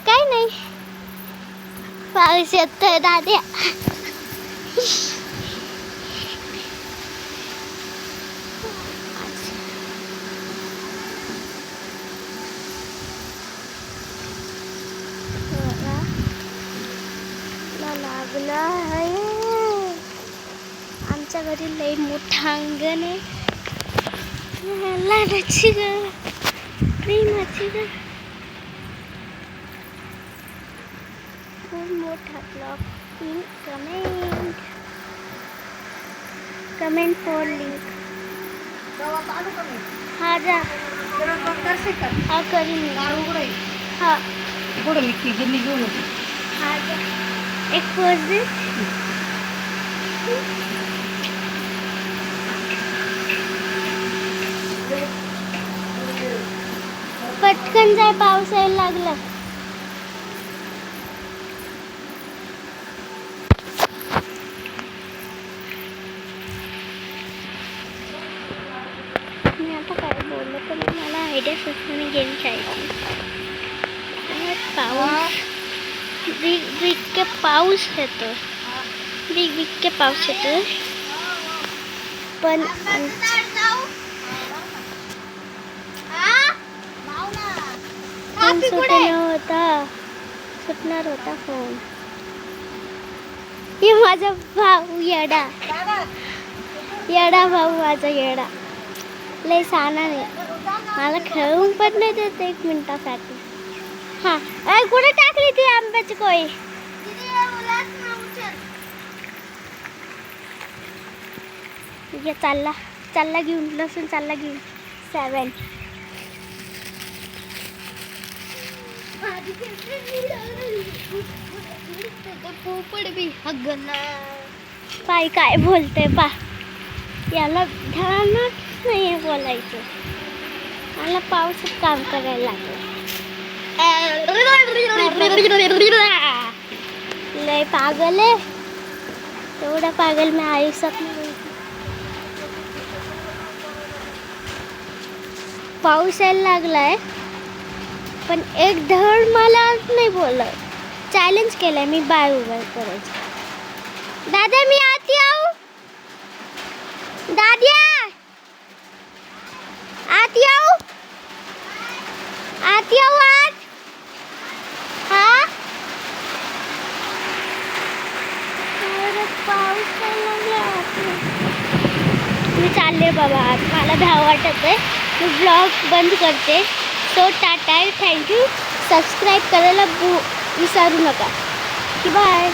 काय नाही, पाऊस येतोय दाद्या. लागला आहे. आमच्या घरी लई मोठं अंगण आहे. लाडाची ग, प्रेमाची ग, खूप मोठा ब्लॉग. Comment for link. हा जा, हा करीन. हा हा जा, एक पोज दे. पटकन जाय, पाऊस यायला लागला. मी आता काय बोललो तर मला आयडिया सुचली गेम खेळायची. पाऊस बिग के पाऊस येतो, बिग के पाऊस येतो. पण सुटणार होता फोन. हे माझा भाऊ येडा, येडा भाऊ माझा येडा, लय साना नाही. मला खेळून पण नाही देत 1 मिनिटासाठी. हा कुठे टाकली ती आंब्याची कोय? चालला घेऊन, लसूण चालला घेऊन. 7 पाय काय बोलते पा, याला ध्यानच नाहीये बोलायचं. मला पावसात काम करायला लागलं. लय पागल आहे, एवढा पागल मी आयुष्यात नाही. पाऊस यायला लागलाय पण एक धड मला नाही बोलत. चॅलेंज केलंय मी बाय उभं करायचं. दादा मी आत येऊ? दाद्या आत येऊ? आत येऊ आत? हा पाऊस लागला. मी चालले बाबा आज, मला भ्याव वाटत आहे. मी ब्लॉग बंद करते. So Tata, thank you. सबस्क्राईब करायला विसरू नका. बाय.